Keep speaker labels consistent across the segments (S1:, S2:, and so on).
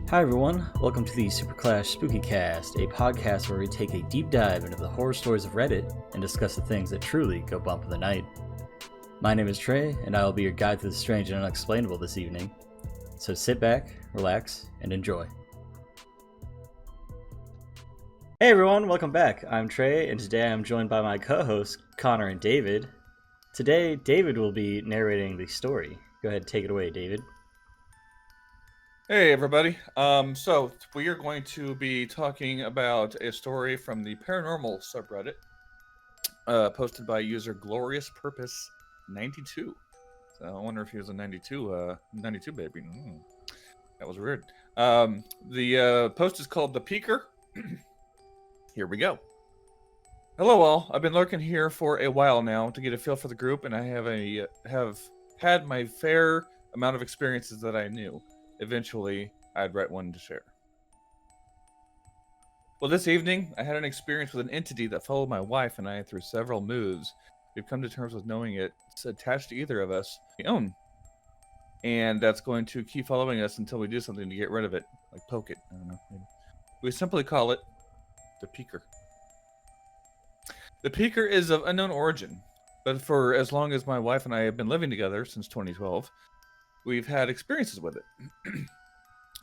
S1: Hi everyone, welcome to the SuperClashBros, a podcast where we take a deep dive into the horror stories of Reddit and discuss the things that truly go bump in the night. My name is Trey, and I will be your guide through the strange and unexplainable this evening. So sit back, relax, and enjoy. Hey everyone, welcome back. I'm Trey, and today I'm joined by my co-hosts, Connor and David. Today, David will be narrating the story. Go ahead and take it away, David.
S2: Hey everybody. So we are going to be talking about a story from the Paranormal subreddit, posted by user Glorious Purpose 92. So I wonder if he was a 92 baby. That was weird. The post is called The Peeker. Here we go. Hello all. I've been lurking here for a while now to get a feel for the group, and I have had my fair amount of experiences that I knew. Eventually, I'd write one to share. Well, this evening, I had an experience with an entity that followed my wife and I through several moves. We've come to terms with knowing it's attached to either of us, we own. And that's going to keep following us until we do something to get rid of it, like poke it. I don't know. Maybe. We simply call it the Peeker. The Peeker is of unknown origin, but for as long as my wife and I have been living together, since 2012, we've had experiences with it.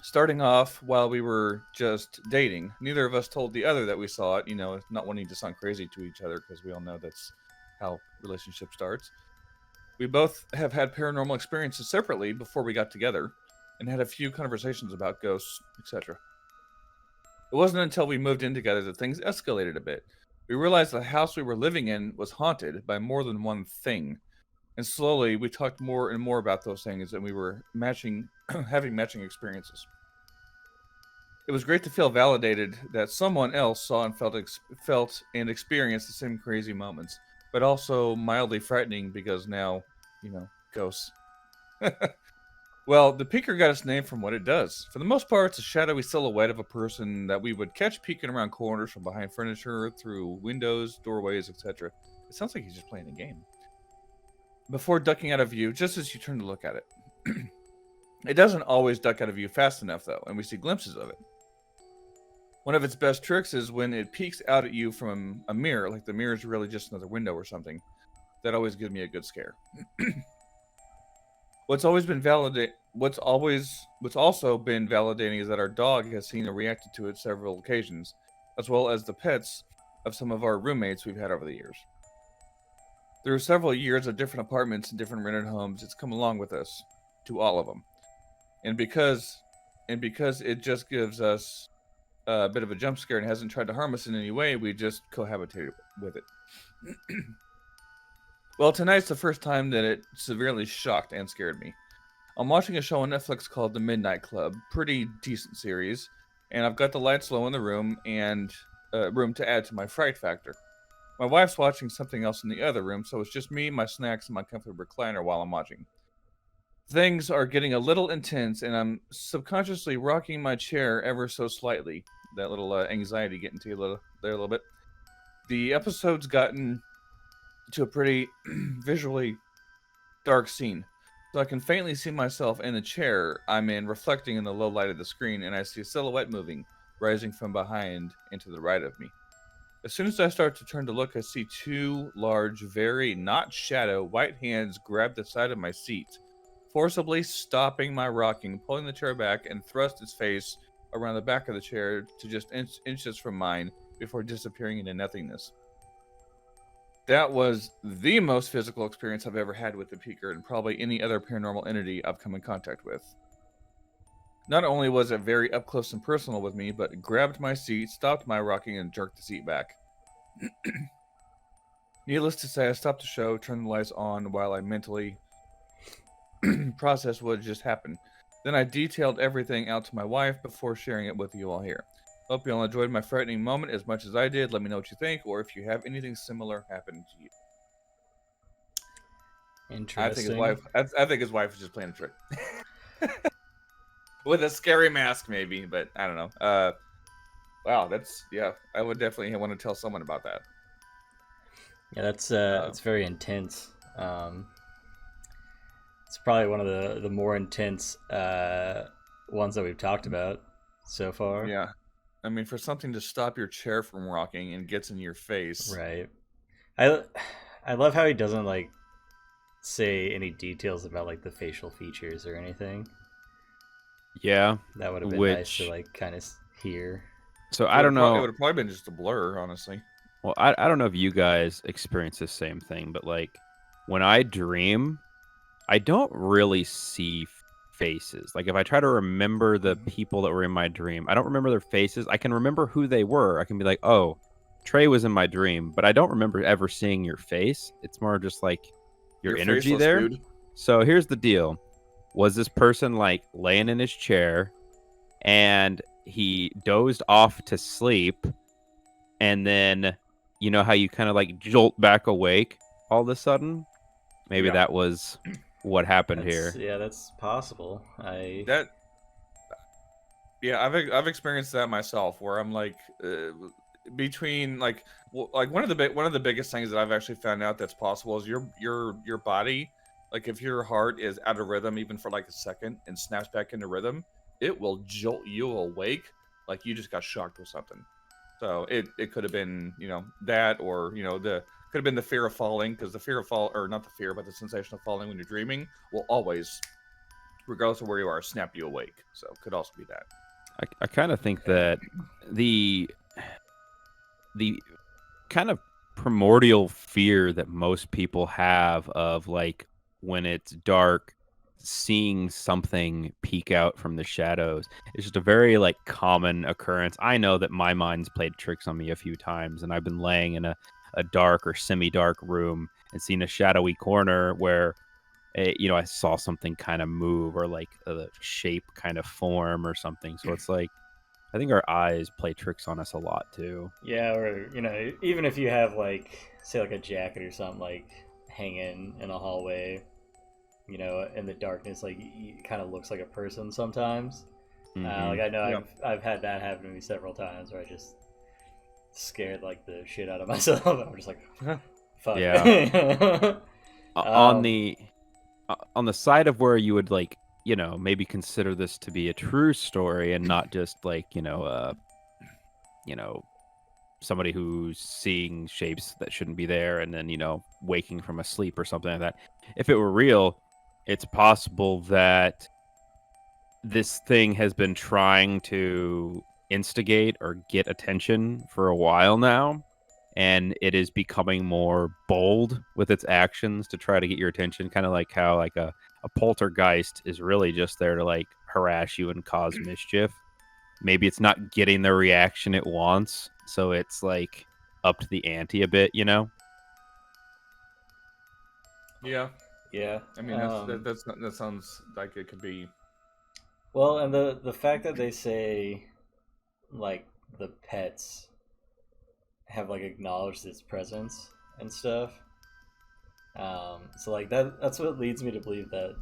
S2: Starting off while we were just dating, neither of us told the other that we saw it, not wanting to sound crazy to each other, because we all know that's how relationship starts. We both have had paranormal experiences separately before we got together, and had a few conversations about ghosts, etc. It wasn't until we moved in together that things escalated a bit. We realized the house we were living in was haunted by more than one thing. And slowly, we talked more and more about those things, and we were having matching experiences. It was great to feel validated that someone else saw and felt and experienced the same crazy moments, but also mildly frightening because now, ghosts. Well, the Peeker got its name from what it does. For the most part, it's a shadowy silhouette of a person that we would catch peeking around corners from behind furniture, through windows, doorways, etc. It sounds like he's just playing a game. Before ducking out of view, just as you turn to look at it. It doesn't always duck out of view fast enough, though, and we see glimpses of it. One of its best tricks is when it peeks out at you from a mirror, like the mirror is really just another window or something. That always gives me a good scare. What's also been validating is that our dog has seen and reacted to it several occasions, as well as the pets of some of our roommates we've had over the years. Through several years of different apartments and different rented homes, it's come along with us to all of them. And because it just gives us a bit of a jump scare and hasn't tried to harm us in any way, we just cohabitated with it. Well, tonight's the first time that it severely shocked and scared me. I'm watching a show on Netflix called The Midnight Club, pretty decent series, and I've got the lights low in the room and room to add to my fright factor. My wife's watching something else in the other room, so it's just me, my snacks, and my comfortable recliner while I'm watching. Things are getting a little intense, and I'm subconsciously rocking my chair ever so slightly. That little anxiety getting to you a little bit. The episode's gotten to a pretty visually dark scene, so I can faintly see myself in the chair I'm in reflecting in the low light of the screen, and I see a silhouette moving, rising from behind and to the right of me. As soon as I start to turn to look, I see two large, very not shadow, white hands grab the side of my seat, forcibly stopping my rocking, pulling the chair back, and thrust its face around the back of the chair to just inches from mine before disappearing into nothingness. That was the most physical experience I've ever had with the Peeker, and probably any other paranormal entity I've come in contact with. Not only was it very up close and personal with me, but it grabbed my seat, stopped my rocking, and jerked the seat back. Needless to say, I stopped the show, turned the lights on while I mentally processed what had just happened. Then I detailed everything out to my wife before sharing it with you all here. Hope you all enjoyed my frightening moment as much as I did. Let me know what you think, or if you have anything similar happen to you.
S1: Interesting.
S2: I think his wife was just playing a trick. With a scary mask, maybe, but I don't know. Wow, I would definitely want to tell someone about that.
S1: Yeah, that's very intense. It's probably one of the more intense ones that we've talked about. so far.
S2: Yeah. I mean, for something to stop your chair from rocking and gets in your face.
S1: Right. I I love how he doesn't like say any details about like the facial features or anything.
S3: Yeah,
S1: That would have been nice to
S3: which
S1: like kind of hear.
S3: so
S2: It
S3: I
S2: would
S3: don't
S2: have it
S3: know.
S2: would have probably been just a blur, honestly.
S3: Well, I don't know if you guys experience the same thing, but like when I dream, I don't really see faces. Like if I try to remember the people that were in my dream, I don't remember their faces. I can remember who they were. I can be like, "Oh, Trey was in my dream," but I don't remember ever seeing your face. It's more just like your
S2: You're
S3: energy
S2: faceless,
S3: there.
S2: dude.
S3: So here's the deal. Was this person like laying in his chair and he dozed off to sleep, and then you know how you kind of like jolt back awake all of a sudden? Maybe
S2: Yeah.
S3: that was what happened here.
S1: Yeah, that's possible.
S2: That Yeah, I've experienced that myself, where I'm like between like one of the biggest things that I've actually found out that's possible is your body, like if your heart is out of rhythm even for like a second and snaps back into rhythm, it will jolt you awake like you just got shocked with something. So it could have been that, or the could have been the fear of falling, because the fear of fall, or not the fear but the sensation of falling when you're dreaming will always, regardless of where you are, snap you awake. So it could also be that.
S3: I kind of think that the kind of primordial fear that most people have of like when it's dark, seeing something peek out from the shadows is just a very like common occurrence. I know that my mind's played tricks on me a few times, and I've been laying in a dark or semi-dark room and seen a shadowy corner where I saw something kind of move, or like a shape kind of form or something. So it's like I think our eyes play tricks on us a lot too.
S1: Yeah, or even if you have like say like a jacket or something like hanging in a hallway, in the darkness, like it kind of looks like a person sometimes. Like I know
S2: Yeah.
S1: I've had that happen to me several times where I just scared like the shit out of myself. I'm just like, fuck.
S3: Yeah. On the side of where you would like maybe consider this to be a true story and not just like somebody who's seeing shapes that shouldn't be there and then waking from a sleep or something like that. If it were real, it's possible that this thing has been trying to instigate or get attention for a while now, and it is becoming more bold with its actions to try to get your attention, kind of like how like a poltergeist is really just there to like harass you and cause mischief. Maybe it's not getting the reaction it wants, so it's like up to the ante a bit,
S2: Yeah.
S1: Yeah.
S2: I mean, that sounds like it could be.
S1: Well, and the fact that they say like the pets have like acknowledged its presence and stuff. So like that's what leads me to believe that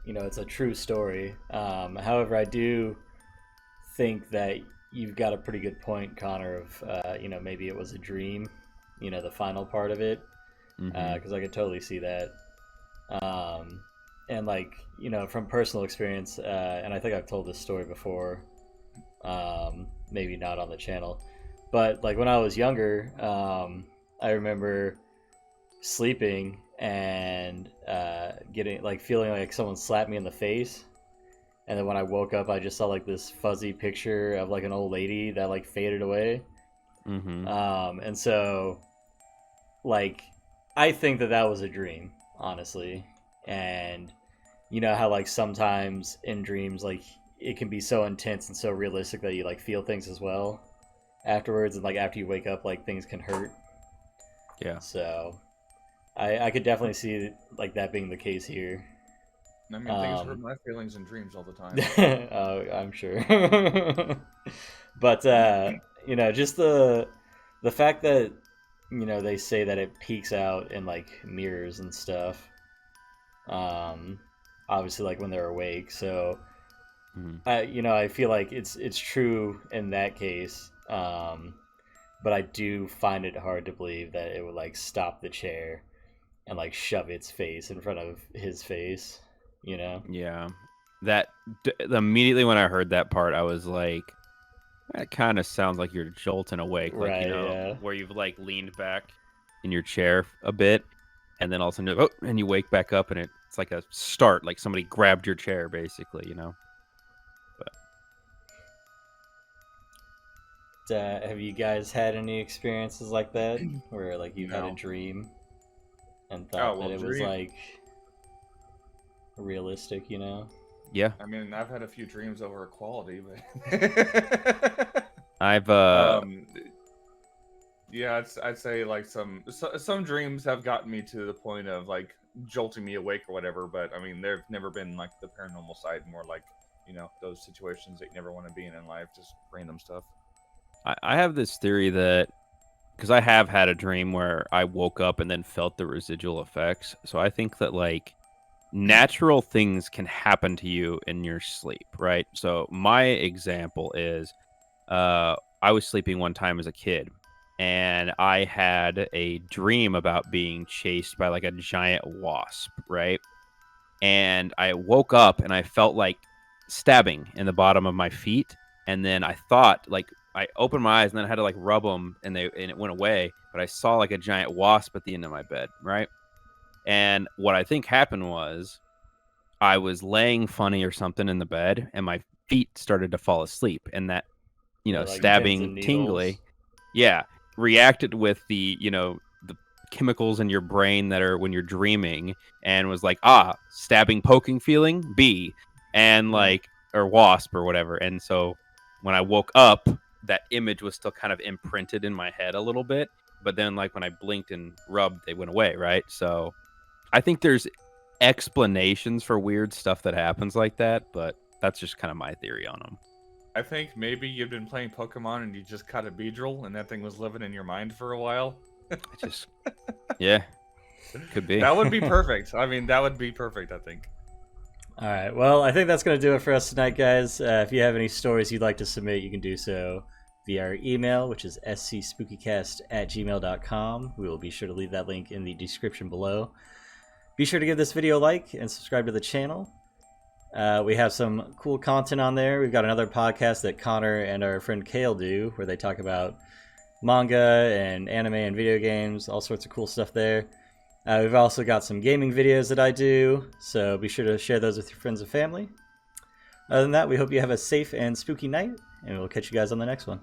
S1: it's a true story. However, I do think that you've got a pretty good point, Connor, of maybe it was a dream, the final part of it, because I could totally see that. And like from personal experience, and I think I've told this story before, maybe not on the channel, but like when I was younger, I remember sleeping and getting like feeling like someone slapped me in the face, and then when I woke up I just saw like this fuzzy picture of like an old lady that like faded away. And so like I think that was a dream, honestly. And how like sometimes in dreams like it can be so intense and so realistic that you like feel things as well afterwards, and like after you wake up like things can hurt.
S3: Yeah.
S1: So I could definitely see like that being the case here.
S2: I mean, things hurt my feelings in dreams all the time.
S1: I'm sure. But just the fact that they say that it peeks out in like mirrors and stuff, obviously like when they're awake. So I feel like it's true in that case. But I do find it hard to believe that it would like stop the chair and like shove its face in front of his face.
S3: Yeah. Immediately when I heard that part, I was like, that kind of sounds like you're jolting awake, like
S1: Right, yeah.
S3: where you've like leaned back in your chair a bit, and then all of a sudden, and you wake back up, and it's like a start, like somebody grabbed your chair, basically, But
S1: Have you guys had any experiences like that, where like you had a
S2: No.
S1: dream and thought that it was
S2: dream.
S1: like realistic,
S3: yeah,
S2: I mean, I've had a few dreams over equality, but
S3: I've
S2: yeah, I'd say like some dreams have gotten me to the point of like jolting me awake or whatever. But I mean, there've never been like the paranormal side, more like those situations that you never want to be in life, just random stuff.
S3: I have this theory that because I have had a dream where I woke up and then felt the residual effects, so I think that like natural things can happen to you in your sleep, right? So my example is I was sleeping one time as a kid and I had a dream about being chased by like a giant wasp, right? And I woke up and I felt like stabbing in the bottom of my feet, and then I thought like I opened my eyes and then I had to like rub them and it went away, but I saw like a giant wasp at the end of my bed, right? And what I think happened was I was laying funny or something in the bed and my feet started to fall asleep, and that
S1: Yeah, like pins
S3: stabbing
S1: and needles.
S3: tingly, yeah, reacted with the the chemicals in your brain that are when you're dreaming, and was like, stabbing poking feeling B, and like or wasp or whatever. And so when I woke up, that image was still kind of imprinted in my head a little bit, but then like when I blinked and rubbed, they went away, right? So I think there's explanations for weird stuff that happens like that, but that's just kind of my theory on them.
S2: I think maybe you've been playing Pokemon and you just caught a Beedrill and that thing was living in your mind for a while.
S3: Yeah, could be.
S2: That would be perfect. I mean, that would be perfect, I think.
S1: All right. Well, I think that's going to do it for us tonight, guys. If you have any stories you'd like to submit, you can do so via our email, which is scspookycast@gmail.com. We will be sure to leave that link in the description below. Be sure to give this video a like and subscribe to the channel. We have some cool content on there. We've got another podcast that Connor and our friend Kale do, where they talk about manga and anime and video games, all sorts of cool stuff there. We've also got some gaming videos that I do, so be sure to share those with your friends and family. Other than that, we hope you have a safe and spooky night, and we'll catch you guys on the next one.